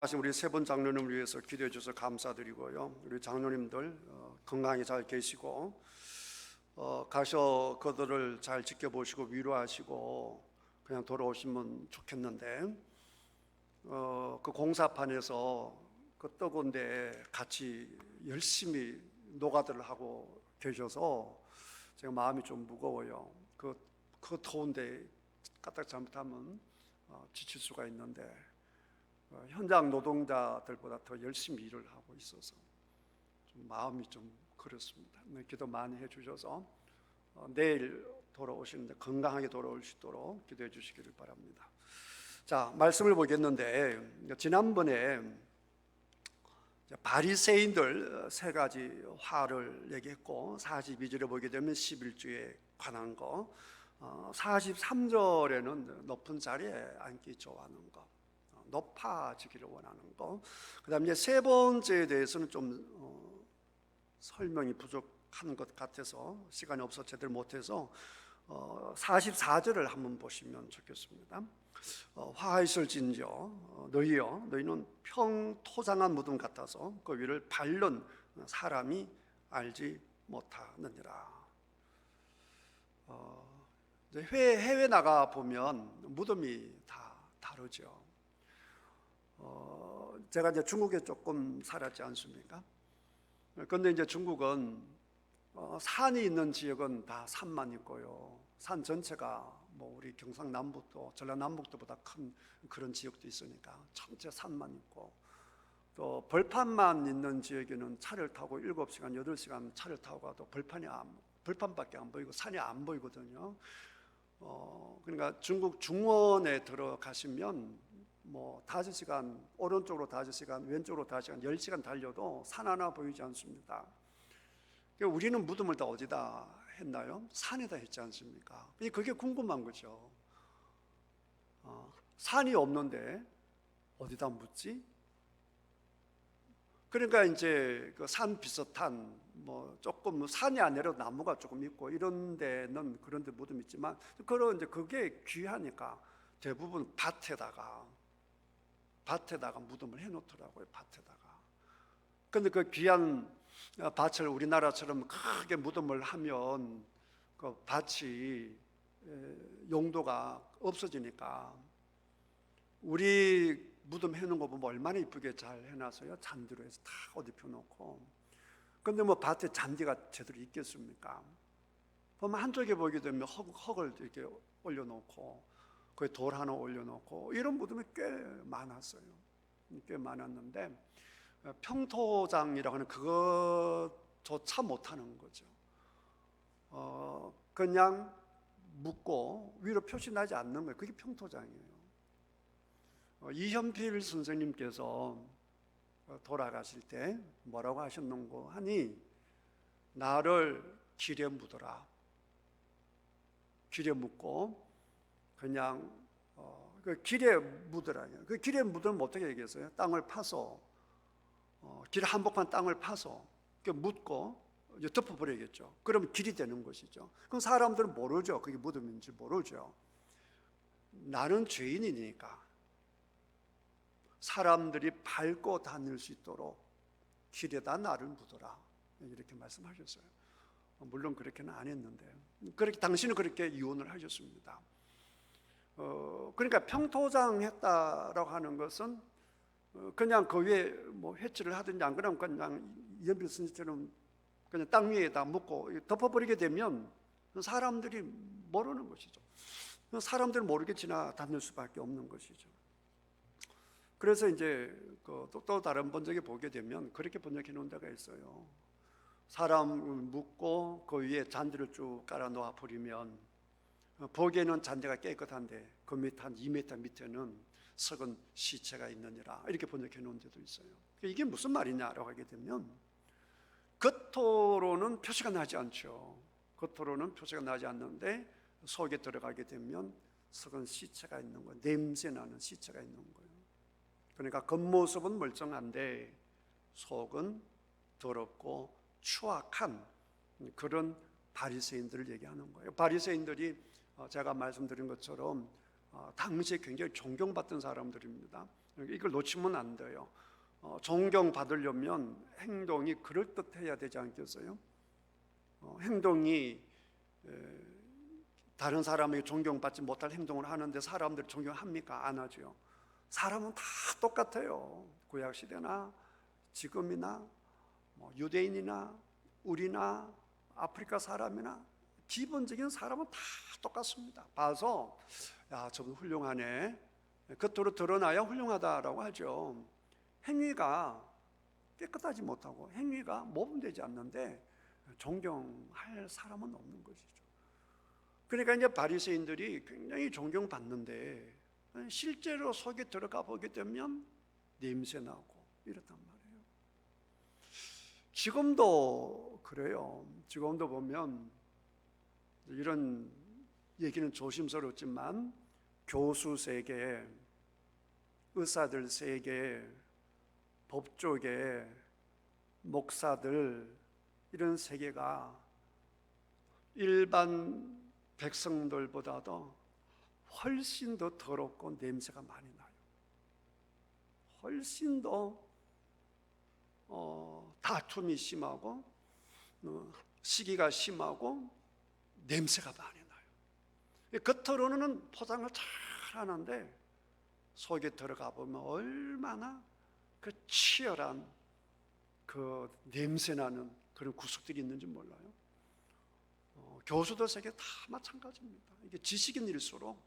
하신 우리 세 분 장로님을 위해서 기도해 주셔서 감사드리고요. 우리 장로님들 건강히 잘 계시고 가셔 그들을 잘 지켜보시고 위로하시고 그냥 돌아오시면 좋겠는데 그 공사판에서 그 뜨거운데 같이 열심히 노가다를 하고 계셔서 제가 마음이 좀 무거워요. 그 더운데 까딱 잘못하면 지칠 수가 있는데 현장 노동자들보다 더 열심히 일을 하고 있어서 좀 마음이 좀 그렇습니다. 기도 많이 해주셔서 내일 돌아오시는데 건강하게 돌아올 수 있도록 기도해 주시기를 바랍니다. 자, 말씀을 보겠는데 지난번에 바리새인들 세 가지 화를 얘기했고 42절에 보게 되면 11주에 관한 거, 43절에는 높은 자리에 앉기 좋아하는 거, 높아지기를 원하는 거. 그 다음에 세 번째에 대해서는 좀 설명이 부족한 것 같아서 시간이 없어 제대로 못해서 44절을 한번 보시면 좋겠습니다. 화하실진저 너희는 평토장한 무덤 같아서 그 위를 밟는 사람이 알지 못하느니라. 해외 나가 보면 무덤이 다 다르죠. 제가 이제 중국에 조금 살았지 않습니까? 그런데 이제 중국은 산이 있는 지역은 다 산만 있고요. 산 전체가 뭐 우리 경상남북도, 전라남북도보다 큰 그런 지역도 있으니까 전체 산만 있고, 또 벌판만 있는 지역에는 차를 타고 7시간, 8시간 차를 타고 가도 벌판밖에 안 보이고 산이 안 보이거든요. 그러니까 중국 중원에 들어가시면 뭐 5시간, 오른쪽으로 5시간, 왼쪽으로 5시간, 10시간 달려도 산 하나 보이지 않습니다. 우리는 무덤을 다 어디다 했나요? 산에다 했지 않습니까? 그게 궁금한 거죠. 산이 없는데 어디다 묻지? 그러니까 이제 그 산 비슷한 뭐 조금 산이 아니라 나무가 조금 있고 이런 데는 그런 데 무덤이 있지만 그런 이제 그게 귀하니까 대부분 밭에다가 무덤을 해놓더라고요. 밭에다가. 그런데 그 귀한 밭을 우리나라처럼 크게 무덤을 하면 그 밭이 용도가 없어지니까 우리 무덤 해놓은 거 보면 얼마나 이쁘게 잘 해놔서요. 잔디로 해서 다 어디 펴놓고. 그런데 뭐 밭에 잔디가 제대로 있겠습니까? 보면 한쪽에 보게 되면 흙을 이렇게 올려놓고 거기 돌 하나 올려놓고 이런 무덤이 꽤 많았어요. 꽤 많았는데 평토장이라고 하는 그것조차 못하는 거죠. 그냥 묻고 위로 표시 나지 않는 거예요. 그게 평토장이에요. 이현필 선생님께서 돌아가실 때 뭐라고 하셨는고 하니, 나를 길에 묻어라. 길에 묻고 그냥 그 길에 묻으라요. 그 길에 묻으면 어떻게 얘기했어요? 땅을 파서 길 한복판 땅을 파서 묻고 이제 덮어버려야겠죠. 그러면 길이 되는 것이죠. 그럼 사람들은 모르죠. 그게 무덤인지 모르죠. 나는 죄인이니까 사람들이 밟고 다닐 수 있도록 길에다 나를 묻어라, 이렇게 말씀하셨어요. 물론 그렇게는 안 했는데 그렇게 당신은 그렇게 유언을 하셨습니다. 그러니까 평토장 했다라고 하는 것은 그냥 그 위에 뭐 해치를 하든지 안 그러면 그냥 이현필 스님처럼 그냥 땅 위에다 묻고 덮어버리게 되면 사람들이 모르는 것이죠. 사람들은 모르게 지나다닐 수밖에 없는 것이죠. 그래서 이제 또 다른 번역에 보게 되면 그렇게 번역해 놓은 데가 있어요. 사람을 묻고 그 위에 잔디를 쭉 깔아 놓아 버리면 보기에는 잔디가 깨끗한데 그 밑 한 2m 밑에는 썩은 시체가 있느니라, 이렇게 번역해 놓은 데도 있어요. 이게 무슨 말이냐라고 하게 되면 겉으로는 표시가 나지 않죠. 겉으로는 표시가 나지 않는데 속에 들어가게 되면 썩은 시체가 있는 거예요. 냄새 나는 시체가 있는 거예요. 그러니까 겉모습은 멀쩡한데 속은 더럽고 추악한 그런 바리새인들을 얘기하는 거예요. 바리새인들이 제가 말씀드린 것처럼 당시에 굉장히 존경받던 사람들입니다. 이걸 놓치면 안 돼요. 존경받으려면 행동이 그럴듯해야 되지 않겠어요? 행동이 다른 사람에게 존경받지 못할 행동을 하는데 사람들 존경합니까? 안 하죠. 사람은 다 똑같아요. 구약시대나 지금이나 유대인이나 우리나 아프리카 사람이나 기본적인 사람은 다 똑같습니다. 봐서 야, 저분 훌륭하네, 겉으로 드러나야 훌륭하다라고 하죠. 행위가 깨끗하지 못하고 행위가 모범되지 않는데 존경할 사람은 없는 것이죠. 그러니까 이제 바리새인들이 굉장히 존경받는데 실제로 속에 들어가 보게 되면 냄새 나고 이렇단 말이에요. 지금도 그래요. 지금도 보면 이런 얘기는 조심스럽지만 교수 세계, 의사들 세계, 법조계, 목사들 이런 세계가 일반 백성들보다도 훨씬 더 더럽고 냄새가 많이 나요. 훨씬 더 다툼이 심하고 시기가 심하고 냄새가 많이 나요. 겉으로는 포장을 잘 하는데 속에 들어가 보면 얼마나 그 치열한 그 냄새나는 그런 구석들이 있는지 몰라요. 교수들 세계 다 마찬가지입니다. 이게 지식인일수록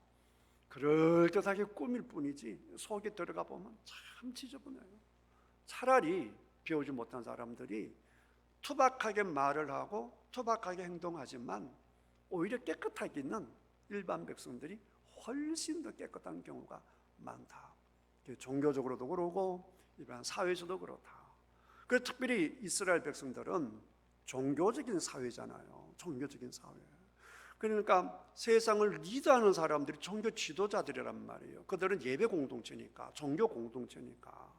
그럴듯하게 꾸밀 뿐이지 속에 들어가 보면 참 지저분해요. 차라리 배우지 못한 사람들이 투박하게 말을 하고 투박하게 행동하지만 오히려 깨끗하기는 일반 백성들이 훨씬 더 깨끗한 경우가 많다. 종교적으로도 그러고 일반 사회에서도 그렇다. 그래서 특별히 이스라엘 백성들은 종교적인 사회잖아요. 종교적인 사회. 그러니까 세상을 리드하는 사람들이 종교 지도자들이란 말이에요. 그들은 예배 공동체니까, 종교 공동체니까.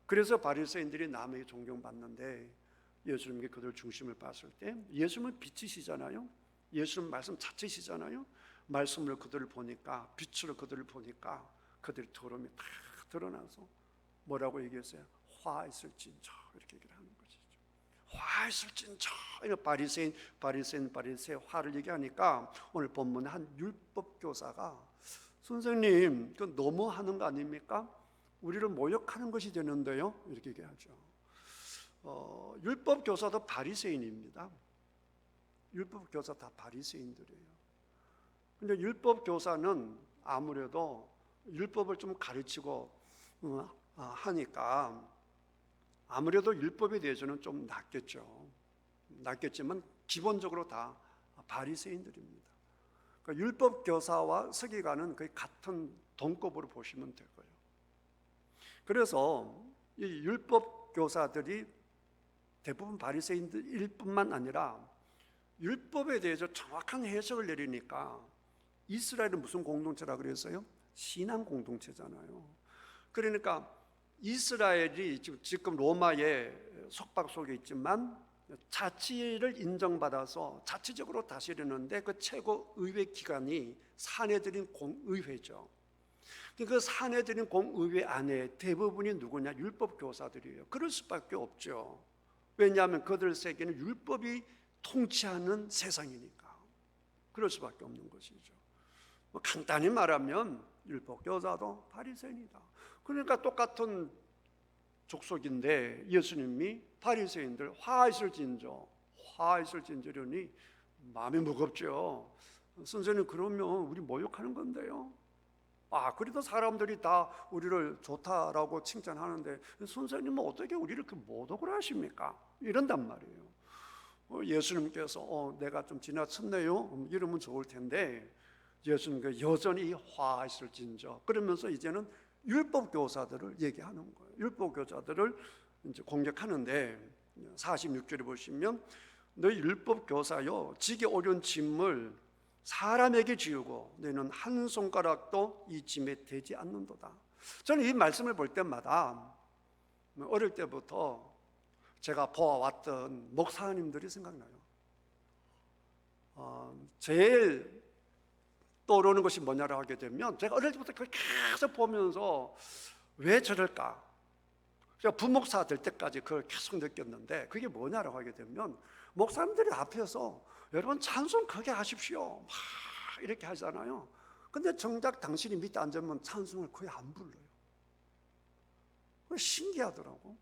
그래서 바리새인들이 남에게 존경받는데 예수님께 그들 중심을 봤을 때 예수님은 빛이시잖아요. 예수님 말씀 자체시잖아요. 말씀으로 그들을 보니까, 빛으로 그들을 보니까 그들의 더러움이 다 드러나서 뭐라고 얘기했어요? 화 있을진저, 이렇게 얘기를 하는 것이죠. 화 있을진저. 바리새인 화를 얘기하니까 오늘 본문에 한 율법 교사가 선생님, 그 너무 하는 거 아닙니까? 우리를 모욕하는 것이 되는데요, 이렇게 얘기하죠. 율법 교사도 바리새인입니다. 율법 교사 다 바리새인들이에요. 근데 율법 교사는 아무래도 율법을 좀 가르치고 하니까 아무래도 율법에 대해서는 좀 낫겠지만 기본적으로 다 바리새인들입니다. 그러니까 율법 교사와 서기관은 거의 같은 동급으로 보시면 되고요. 그래서 이 율법 교사들이 대부분 바리새인들일 뿐만 아니라 율법에 대해서 정확한 해석을 내리니까 이스라엘은 무슨 공동체라 그랬어요? 신앙 공동체잖아요. 그러니까 이스라엘이 지금 로마의 속박 속에 있지만 자치를 인정받아서 자치적으로 다스리는데 그 최고 의회 기관이 사내들인 공의회죠. 그 사내들인 공의회 안에 대부분이 누구냐? 율법 교사들이에요. 그럴 수밖에 없죠. 왜냐하면 그들 세계는 율법이 통치하는 세상이니까 그럴 수밖에 없는 것이죠. 간단히 말하면 율법 교사도 바리새인이다. 그러니까 똑같은 족속인데 예수님이 바리새인들 화 있을진저려니 마음이 무겁죠. 선생님, 그러면 우리 모욕하는 건데요. 그래도 사람들이 다 우리를 좋다라고 칭찬하는데 선생님은 어떻게 우리를 그 모독을 하십니까? 이런단 말이에요. 예수님께서 내가 좀 지나쳤네요, 이러면 좋을 텐데 예수님께서 여전히 화 있을진저 그러면서 이제는 율법 교사들을 얘기하는 거예요. 율법 교사들을 이제 공격하는데 46절에 보시면 너희 율법 교사여, 지기 어려운 짐을 사람에게 지우고 너희는 한 손가락도 이 짐에 대지 않는도다. 저는 이 말씀을 볼 때마다 어릴 때부터 제가 보아왔던 목사님들이 생각나요. 제일 떠오르는 것이 뭐냐라고 하게 되면 제가 어릴 때부터 계속 보면서 왜 저럴까? 제가 부목사 될 때까지 그걸 계속 느꼈는데, 그게 뭐냐라고 하게 되면 목사님들이 앞에서 여러분 찬송 크게 하십시오 막 이렇게 하잖아요. 근데 정작 당신이 밑에 앉으면 찬송을 거의 안 불러요. 신기하더라고.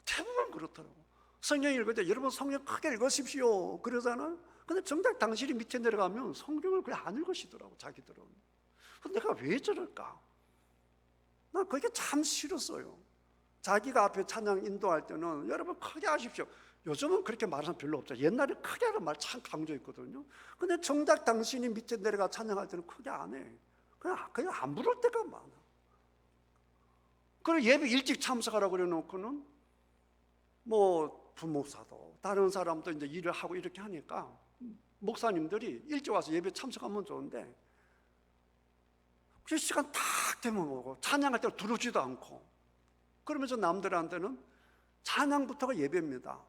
대부분 그렇더라고. 성경 읽을 때 여러분 성경 크게 읽으십시오 그러잖아요. 근데 정작 당신이 밑에 내려가면 성경을 거의 안 읽으시더라고, 자기들은. 근데 내가 왜 저럴까? 난 그게 참 싫었어요. 자기가 앞에 찬양 인도할 때는 여러분 크게 하십시오. 요즘은 그렇게 말하는 사람 별로 없죠. 옛날에 크게 하는 말 참 강조했거든요. 근데 정작 당신이 밑에 내려가 찬양할 때는 크게 안 해. 그냥 안 부를 때가 많아. 그리고 예배 일찍 참석하라고 그래 놓고는 뭐 부목사도 다른 사람도 이제 일을 하고 이렇게 하니까 목사님들이 일찍 와서 예배 참석하면 좋은데 그 시간 딱 되면 오고 찬양할 때 들어오지도 않고, 그러면서 남들한테는 찬양부터가 예배입니다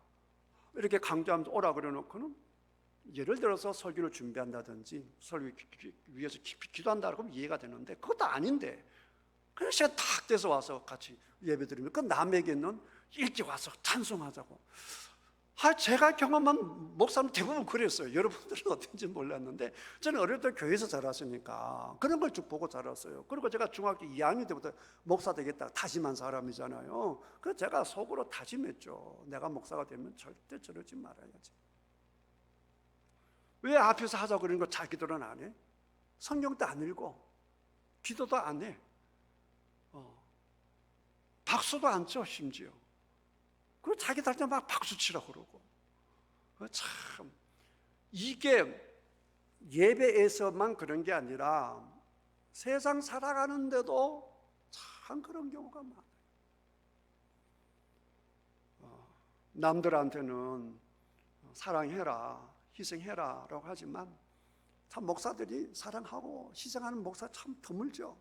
이렇게 강조하면서 오라 그래 놓고는, 예를 들어서 설교를 준비한다든지 설교 위해서 깊이 기도한다 그러면 이해가 되는데 그것도 아닌데 그냥 시간 딱 돼서 와서 같이 예배 드리면 그 남에게는 일찍 와서 찬송하자고. 제가 경험한 목사님 대부분 그랬어요. 여러분들은 어떤지 몰랐는데 저는 어릴 때 교회에서 자랐으니까 그런 걸 쭉 보고 자랐어요. 그리고 제가 중학교 2학년 때부터 목사 되겠다 다짐한 사람이잖아요. 그래서 제가 속으로 다짐했죠. 내가 목사가 되면 절대 저러지 말아야지. 왜 앞에서 하자고 그러는 거 자기들은 안 해? 성경도 안 읽어, 기도도 안 해, 박수도 안 쳐 심지어. 그리고 자기들한테 막 박수 치라고 그러고. 참 이게 예배에서만 그런 게 아니라 세상 살아가는데도 참 그런 경우가 많아요. 남들한테는 사랑해라, 희생해라 라고 하지만 참 목사들이 사랑하고 희생하는 목사 참 드물죠.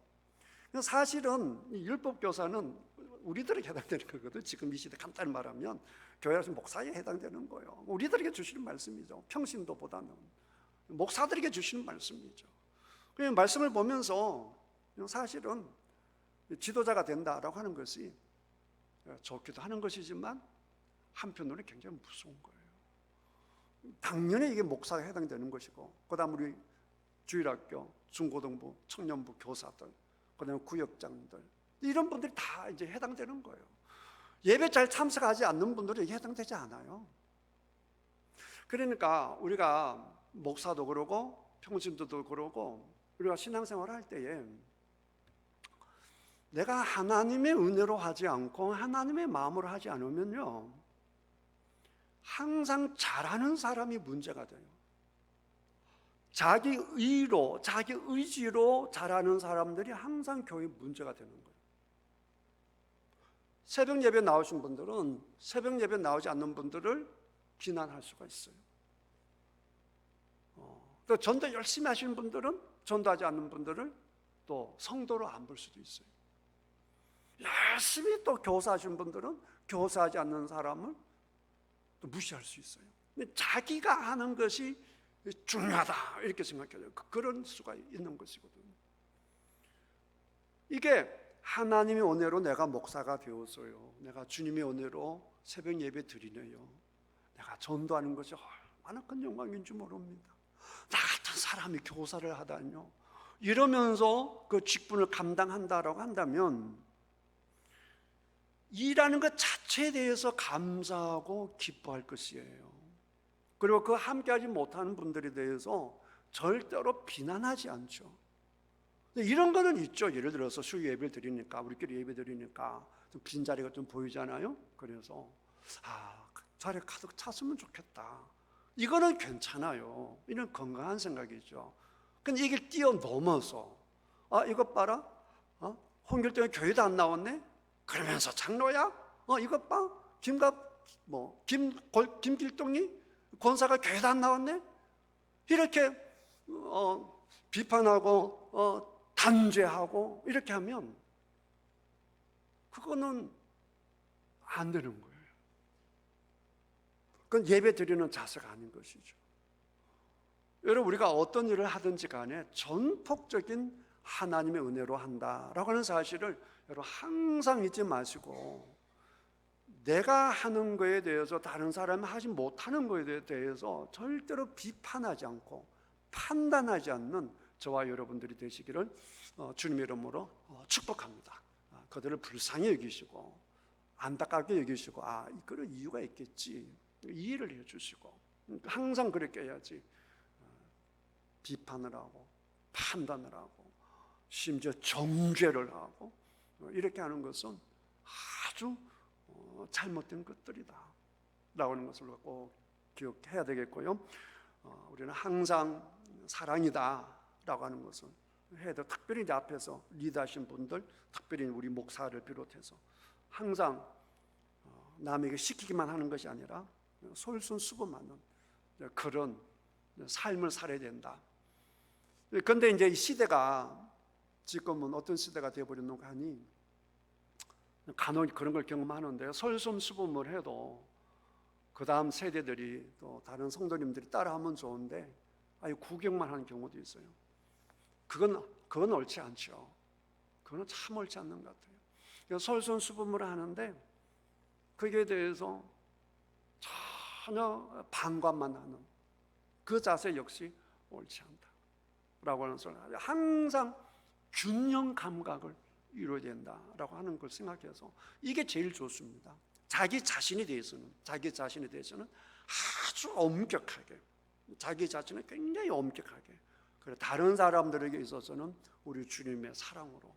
사실은 이 율법교사는 우리들에게 해당되는 거거든. 지금 이 시대 간단히 말하면 교회에서 목사에 해당되는 거예요. 우리들에게 주시는 말씀이죠. 평신도보다는 목사들에게 주시는 말씀이죠. 그 말씀을 보면서 사실은 지도자가 된다라고 하는 것이 좋기도 하는 것이지만 한편으로는 굉장히 무서운 거예요. 당연히 이게 목사에 해당되는 것이고, 그 다음 우리 주일학교, 중고등부, 청년부 교사들, 그 다음에 구역장들, 이런 분들이 다 이제 해당되는 거예요. 예배 잘 참석하지 않는 분들은 해당되지 않아요. 그러니까 우리가 목사도 그러고 평신도도 그러고 우리가 신앙생활을 할 때에 내가 하나님의 은혜로 하지 않고 하나님의 마음으로 하지 않으면요, 항상 잘하는 사람이 문제가 돼요. 자기 의로, 자기 의지로 잘하는 사람들이 항상 교회에 문제가 되는 거예요. 새벽 예배 나오신 분들은 새벽 예배 나오지 않는 분들을 비난할 수가 있어요. 또 전도 열심히 하시는 분들은 전도하지 않는 분들을 또 성도로 안 볼 수도 있어요. 열심히 또 교사하시는 분들은 교사하지 않는 사람을 또 무시할 수 있어요. 근데 자기가 하는 것이 중요하다 이렇게 생각해요. 그런 수가 있는 것이거든요. 이게 하나님의 은혜로 내가 목사가 되었어요. 내가 주님의 은혜로 새벽 예배 드리네요. 내가 전도하는 것이 얼마나 큰 영광인 줄 모릅니다. 나 같은 사람이 교사를 하다니요. 이러면서 그 직분을 감당한다라고 한다면 일하는 것 자체에 대해서 감사하고 기뻐할 것이에요. 그리고 그 함께하지 못하는 분들에 대해서 절대로 비난하지 않죠. 이런 거는 있죠. 예를 들어서 수요 예배를 드리니까, 우리끼리 예배 드리니까 좀 빈자리가 좀 보이잖아요. 그래서 자리 가득 찼으면 좋겠다. 이거는 괜찮아요. 이런 건강한 생각이죠. 근데 이게 뛰어넘어서 이것 봐라, 홍길동이 교회도 안 나왔네? 그러면서 장로야? 이것 봐, 김길동이 권사가 교회도 안 나왔네? 이렇게 비판하고 단죄하고 이렇게 하면 그거는 안 되는 거예요. 그건 예배 드리는 자세가 아닌 것이죠. 여러분, 우리가 어떤 일을 하든지 간에 전폭적인 하나님의 은혜로 한다라고 하는 사실을 여러분 항상 잊지 마시고, 내가 하는 거에 대해서 다른 사람이 하지 못하는 거에 대해서 절대로 비판하지 않고 판단하지 않는 저와 여러분들이 되시기를 주님의 이름으로 축복합니다. 그들을 불쌍히 여기시고 안타깝게 여기시고, 그런 이유가 있겠지, 이해를 해주시고, 항상 그렇게 해야지 비판을 하고 판단을 하고 심지어 정죄를 하고 이렇게 하는 것은 아주 잘못된 것들이다 라고 하는 것을 꼭 기억해야 되겠고요. 우리는 항상 사랑이다 라고 하는 것을 해도, 특별히 이제 앞에서 리드하신 분들, 특별히 우리 목사를 비롯해서 항상 남에게 시키기만 하는 것이 아니라 솔선수범하는 그런 삶을 살아야 된다. 그런데 이제 이 시대가 지금은 어떤 시대가 되어버렸는가 하니, 간혹 그런 걸 경험하는데요, 솔선수범을 해도 그 다음 세대들이 또 다른 성도님들이 따라하면 좋은데 아예 구경만 하는 경우도 있어요. 그건 옳지 않죠. 그건 참 옳지 않는 것 같아요. 솔선수범을 하는데 거기에 대해서 전혀 방관만 하는 그 자세 역시 옳지 않다라고 하는 소리. 항상 균형 감각을 이루어야 된다라고 하는 걸 생각해서 이게 제일 좋습니다. 자기 자신에 대해서는 아주 엄격하게, 자기 자신을 굉장히 엄격하게, 그리고 다른 사람들에게 있어서는 우리 주님의 사랑으로,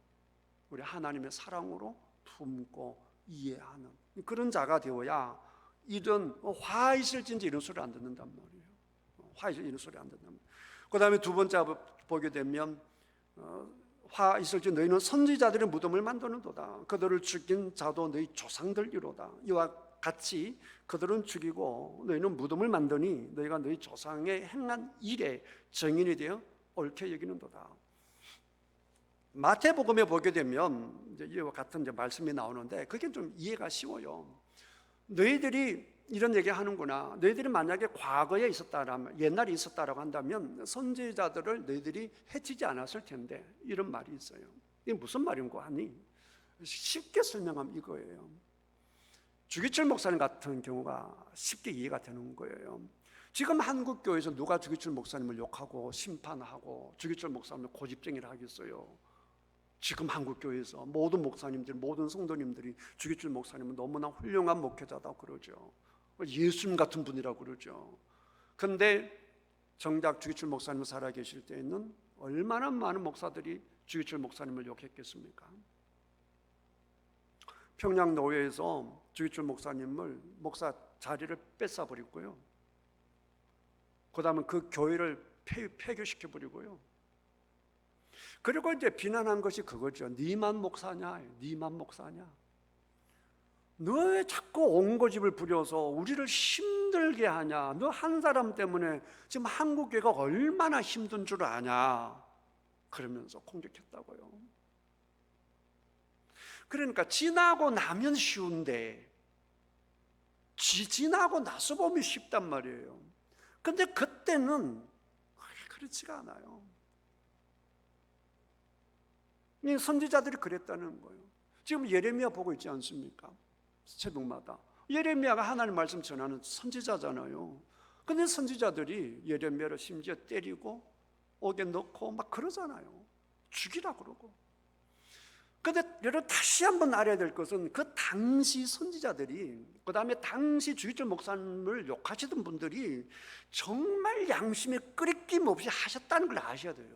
우리 하나님의 사랑으로 품고 이해하는 그런 자가 되어야 이런 화 있을진지 이런 소리 안 듣는단 말이에요. 화 있을 이런 소리 안 듣는단 말이에요. 그 다음에 두 번째 보게 되면 화 있을지 너희는 선지자들의 무덤을 만드는도다. 그들을 죽인 자도 너희 조상들이로다. 이와 같이 그들은 죽이고 너희는 무덤을 만드니 너희가 너희 조상의 행한 일에 증인이 되어 옳게 여기는도다. 마태복음에 보게 되면 이제 이와 같은 이제 말씀이 나오는데 그게 좀 이해가 쉬워요. 너희들이 이런 얘기 하는구나. 너희들이 만약에 과거에 있었다라면, 옛날에 있었다라고 한다면 선지자들을 너희들이 해치지 않았을 텐데, 이런 말이 있어요. 이게 무슨 말인고 하니 쉽게 설명하면 이거예요. 주기철 목사님 같은 경우가 쉽게 이해가 되는 거예요. 지금 한국 교회에서 누가 주기철 목사님을 욕하고 심판하고 주기철 목사님을 고집쟁이를 하겠어요? 지금 한국 교회에서 모든 목사님들, 모든 성도님들이 주기철 목사님은 너무나 훌륭한 목회자다고 그러죠. 예수님 같은 분이라고 그러죠. 그런데 정작 주기철 목사님 살아계실 때에는 얼마나 많은 목사들이 주기철 목사님을 욕했겠습니까? 평양노회에서 주기철 목사님을 목사 자리를 뺏어버리고요, 그 다음에 그 교회를 폐교시켜버리고요, 그리고 이제 비난한 것이 그거죠. 니만 목사냐? 니만 목사냐? 너 왜 자꾸 옹고집을 부려서 우리를 힘들게 하냐? 너 한 사람 때문에 지금 한국교회가 얼마나 힘든 줄 아냐? 그러면서 공격했다고요. 그러니까 지나고 나면 쉬운데 지나고 나서 보면 쉽단 말이에요. 근데 그때는 그렇지가 않아요. 이 선지자들이 그랬다는 거예요. 지금 예레미야 보고 있지 않습니까? 새벽마다 예레미야가 하나님 말씀 전하는 선지자잖아요. 근데 선지자들이 예레미야를 심지어 때리고 옥에 넣고 막 그러잖아요. 죽이라 그러고. 근데 여러분 다시 한번 알아야 될 것은 그 당시 선지자들이, 그 다음에 당시 주기철 목사님을 욕하시던 분들이 정말 양심에 끄리낌 없이 하셨다는 걸 아셔야 돼요.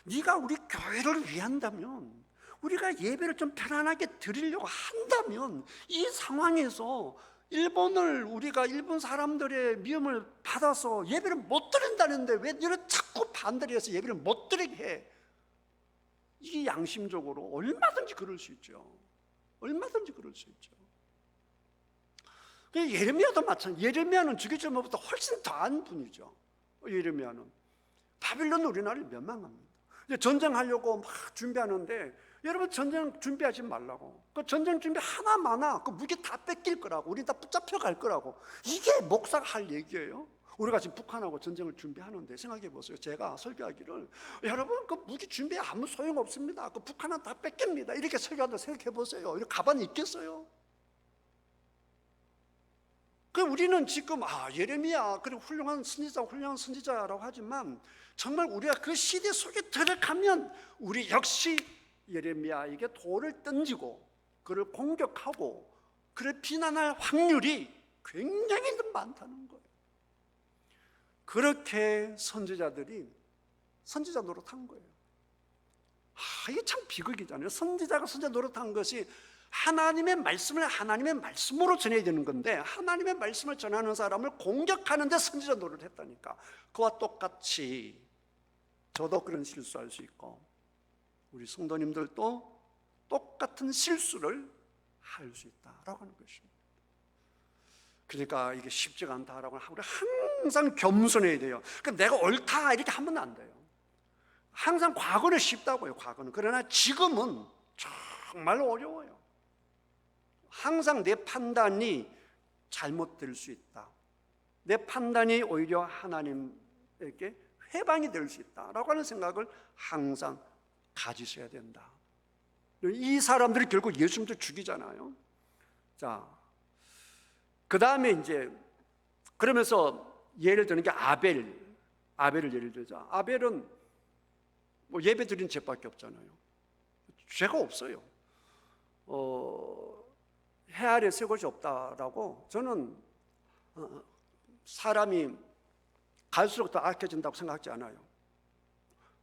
네가 우리 교회를 위한다면, 우리가 예배를 좀 편안하게 드리려고 한다면, 이 상황에서 우리가 일본 사람들의 미움을 받아서 예배를 못 드린다는데 왜 너를 자꾸 반대를 해서 예배를 못 드리게 해? 이게 양심적으로 얼마든지 그럴 수 있죠. 얼마든지 그럴 수 있죠. 예레미야도 마찬가지. 예레미야는 주기철보다 훨씬 더한 분이죠. 예레미야는 바빌론 우리나라를 멸망합니다. 전쟁하려고 막 준비하는데, 여러분 전쟁 준비하지 말라고. 그 전쟁 준비 하나마나 그 무기 다 뺏길 거라고, 우리 다 붙잡혀 갈 거라고. 이게 목사가 할 얘기예요? 우리가 지금 북한하고 전쟁을 준비하는데 생각해 보세요. 제가 설교하기를 여러분 그 무기 준비에 아무 소용 없습니다. 그 북한은 다 뺏깁니다. 이렇게 설교한다 생각해 보세요. 이렇게 가만히 있겠어요? 그 우리는 지금 예레미야 그리고 훌륭한 선지자라고 하지만 정말 우리가 그 시대 속에 들어가면 우리 역시 예레미야에게 돌을 던지고 그를 공격하고 그를 비난할 확률이 굉장히 많다는 거예요. 그렇게 선지자들이 선지자 노릇한 거예요. 이게 참 비극이잖아요. 선지자가 선지자 노릇한 것이 하나님의 말씀을 하나님의 말씀으로 전해야 되는 건데 하나님의 말씀을 전하는 사람을 공격하는데 선지자 노릇을 했다니까. 그와 똑같이 저도 그런 실수할 수 있고 우리 성도님들도 똑같은 실수를 할 수 있다라고 하는 것입니다. 그러니까 이게 쉽지가 않다라고 하면 우리 항상 겸손해야 돼요. 그러니까 내가 옳다 이렇게 하면 안 돼요. 항상 과거는 쉽다고요. 과거는. 그러나 지금은 정말 어려워요. 항상 내 판단이 잘못될 수 있다. 내 판단이 오히려 하나님에게 회방이 될 수 있다라고 하는 생각을 항상 가지셔야 된다. 이 사람들이 결국 예수님도 죽이잖아요. 자, 그 다음에 이제 그러면서 예를 드는 게 아벨을 예를 들자. 아벨은 뭐 예배 드린 죄밖에 없잖아요. 죄가 없어요. 해 아래 새 것이 없다라고 저는 사람이 갈수록 더 악해진다고 생각하지 않아요.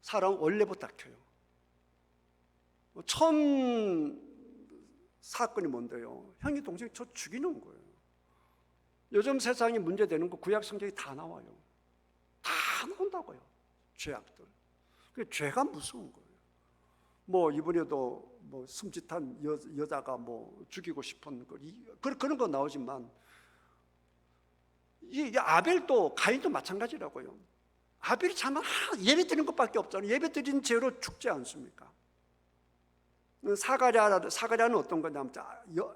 사람 원래부터 악해요. 처음 사건이 뭔데요? 형이 동생이 저 죽이는 거예요. 요즘 세상이 문제되는 거 구약 성경이 다 나와요. 다 나온다고요. 죄악들. 그 죄가 무서운 거예요. 뭐 이번에도 뭐 숨짓한 여자가 뭐 죽이고 싶은 거 그런 거 나오지만 이 아벨도 가인도 마찬가지라고요. 아벨이 참 예배 드리는 것밖에 없잖아요. 예배 드린 죄로 죽지 않습니까? 사가랴는 어떤 거냐면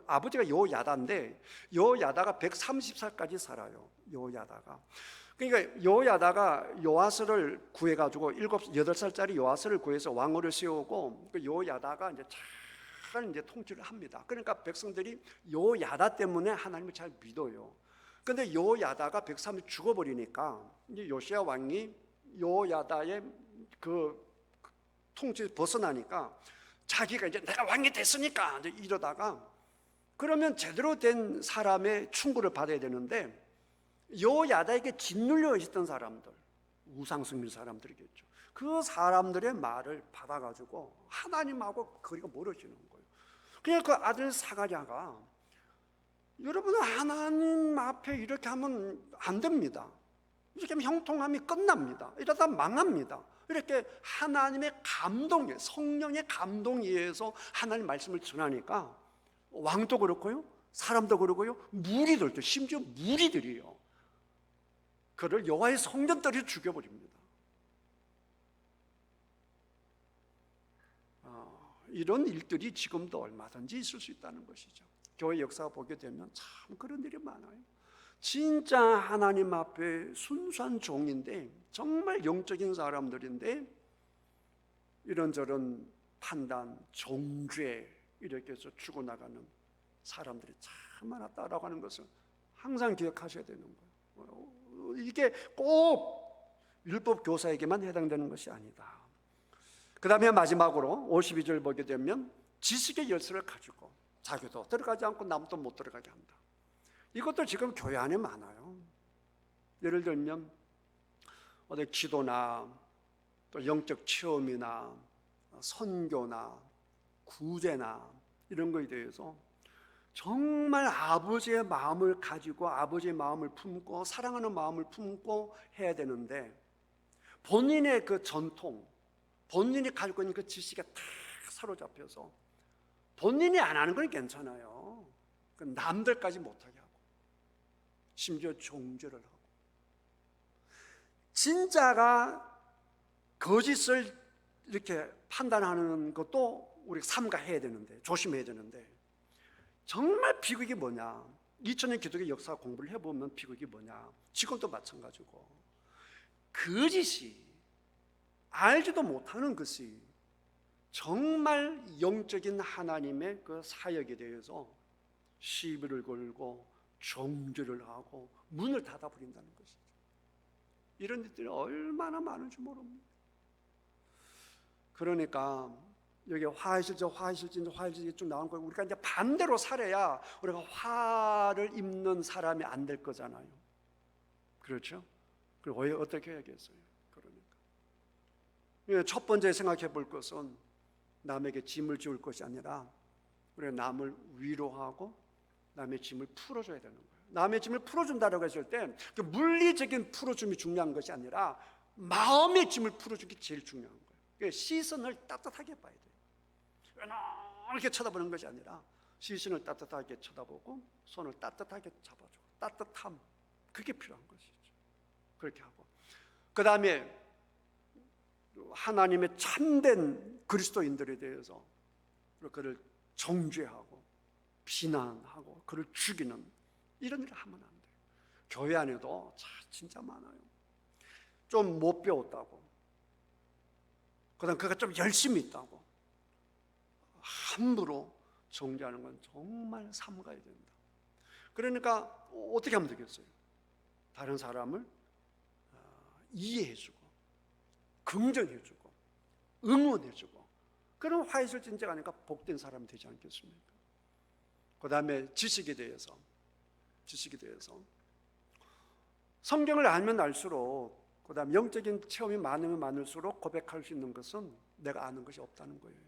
아버지가 여야다인데 여야다가 130살까지 살아요. 여야다가. 그러니까 여야다가 요아스를 구해가지고 8살짜리 요아스를 구해서 왕으로 세우고 그 여야다가 이제 잘 이제 통치를 합니다. 그러니까 백성들이 여야다 때문에 하나님을 잘 믿어요. 그런데 여야다가 130 죽어버리니까 이제 요시야 왕이 여야다의 그 통치 벗어나니까 자기가 이제 내가 왕이 됐으니까 이제 이러다가 그러면 제대로 된 사람의 충고를 받아야 되는데 여야다에게 짓눌려 있었던 사람들, 우상숭배 사람들이겠죠. 그 사람들의 말을 받아가지고 하나님하고 거리가 멀어지는 거예요. 그냥 그 아들 사가랴가 여러분은 하나님 앞에 이렇게 하면 안 됩니다. 이렇게 하면 형통함이 끝납니다. 이러다 망합니다. 이렇게 하나님의 감동에 성령의 감동에 의해서 하나님 말씀을 전하니까 왕도 그렇고요, 사람도 그렇고요, 무리들도 심지어 무리들이요. 그를 여호와의 성전들이 죽여버립니다. 이런 일들이 지금도 얼마든지 있을 수 있다는 것이죠. 교회 역사 보게 되면 참 그런 일이 많아요. 진짜 하나님 앞에 순수한 종인데 정말 영적인 사람들인데 이런저런 판단, 종죄 이렇게 해서 죽어나가는 사람들이 참 많았다라고 하는 것을 항상 기억하셔야 되는 거예요. 이게 꼭 율법 교사에게만 해당되는 것이 아니다. 그 다음에 마지막으로 52절 보게 되면 지식의 열쇠를 가지고 자기도 들어가지 않고 남도 못 들어가게 한다. 이것도 지금 교회 안에 많아요. 예를 들면 어디 기도나 또 영적 체험이나 선교나 구제나 이런 거에 대해서 정말 아버지의 마음을 가지고 아버지의 마음을 품고 사랑하는 마음을 품고 해야 되는데 본인의 그 전통, 본인이 가지고 있는 그 지식에 다 사로잡혀서 본인이 안 하는 건 괜찮아요. 남들까지 못하게 하고 심지어 종죄를 하고 진짜가 거짓을 이렇게 판단하는 것도 우리 삼가해야 되는데 조심해야 되는데 정말 비극이 뭐냐? 2000년 기독교 역사 공부를 해보면 비극이 뭐냐, 지금도 마찬가지고 거짓이, 알지도 못하는 것이 정말 영적인 하나님의 그 사역에 대해서 시비를 걸고 정죄를 하고 문을 닫아버린다는 것이죠. 이런 일들이 얼마나 많은지 모릅니다. 그러니까 여기 화해실저 쭉 나온 거예요. 우리가 이제 반대로 살아야 우리가 화를 입는 사람이 안 될 거잖아요. 그렇죠? 그리고 왜 어떻게 해야겠어요? 그러니까 첫 번째 생각해 볼 것은 남에게 짐을 지울 것이 아니라 우리가 남을 위로하고 남의 짐을 풀어줘야 되는 거예요. 남의 짐을 풀어준다고 했을 때 그 물리적인 풀어줌이 중요한 것이 아니라 마음의 짐을 풀어주기 제일 중요한 거예요. 그러니까 시선을 따뜻하게 봐야 돼요. 이렇게 쳐다보는 것이 아니라 시선을 따뜻하게 쳐다보고 손을 따뜻하게 잡아주고, 따뜻함, 그게 필요한 것이죠. 그렇게 하고, 그 다음에 하나님의 참된 그리스도인들에 대해서 그를 정죄하고 비난하고 그를 죽이는 이런 일을 하면 안 돼요. 교회 안에도 진짜 많아요. 좀 못 배웠다고, 그다음 그가 좀 열심히 있다고 함부로 정죄하는 건 정말 삼가야 된다. 그러니까 어떻게 하면 되겠어요? 다른 사람을 이해해주고 긍정해주고 응원해주고, 그런 화해를 진정하니까 복된 사람이 되지 않겠습니까? 그 다음에 지식에 대해서 성경을 알면 알수록, 그 다음 영적인 체험이 많으면 많을수록 고백할 수 있는 것은 내가 아는 것이 없다는 거예요.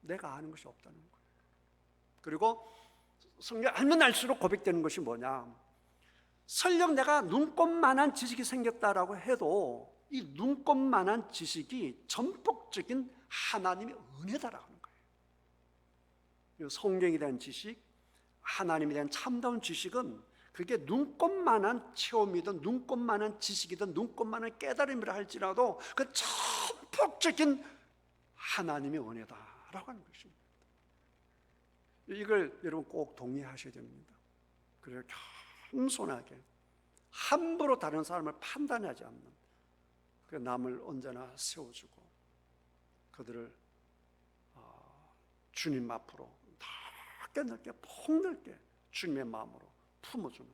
내가 아는 것이 없다는 거예요. 그리고 성경 알면 알수록 고백되는 것이 뭐냐, 설령 내가 눈꼽만한 지식이 생겼다라고 해도 이 눈꼽만한 지식이 전폭적인 하나님의 은혜다라고 하는 거예요. 성경에 대한 지식, 하나님에 대한 참다운 지식은 그게 눈꼽만한 체험이든 눈꼽만한 지식이든 눈꼽만한 깨달음이라 할지라도 그 전폭적인 하나님의 은혜다라고 하는 것입니다. 이걸 여러분 꼭 동의하셔야 됩니다. 그래서 겸손하게 함부로 다른 사람을 판단하지 않는, 그 남을 언제나 세워주고 그들을 주님 앞으로 넓게 폭넓게 주님의 마음으로 품어주는,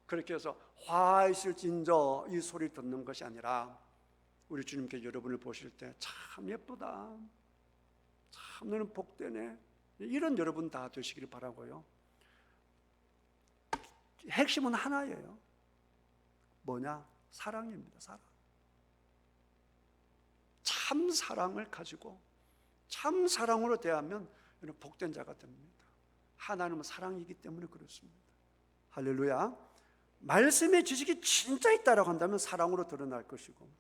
그렇게 해서 화이실진저 이 소리 듣는 것이 아니라 우리 주님께 여러분을 보실 때 참 예쁘다, 참 너는 복되네, 이런 여러분 다 되시기를 바라고요. 핵심은 하나예요. 뭐냐? 사랑입니다. 사랑. 참 사랑을 가지고 참 사랑으로 대하면 복된 자가 됩니다. 하나님은 사랑이기 때문에 그렇습니다. 할렐루야. 말씀의 지식이 진짜 있다라고 한다면 사랑으로 드러날 것이고,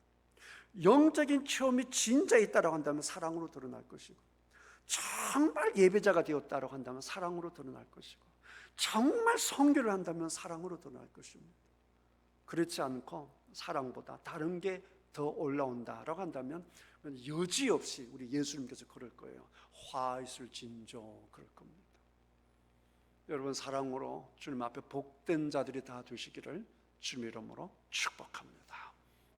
영적인 체험이 진짜 있다라고 한다면 사랑으로 드러날 것이고, 정말 예배자가 되었다라고 한다면 사랑으로 드러날 것이고, 정말 선교를 한다면 사랑으로 드러날 것입니다. 그렇지 않고 사랑보다 다른 게 더 올라온다라고 한다면 여지없이 우리 예수님께서 그럴 거예요. 화 있을 진저 그럴 겁니다. 여러분 사랑으로 주님 앞에 복된 자들이 다 되시기를 주님 이름으로 축복합니다.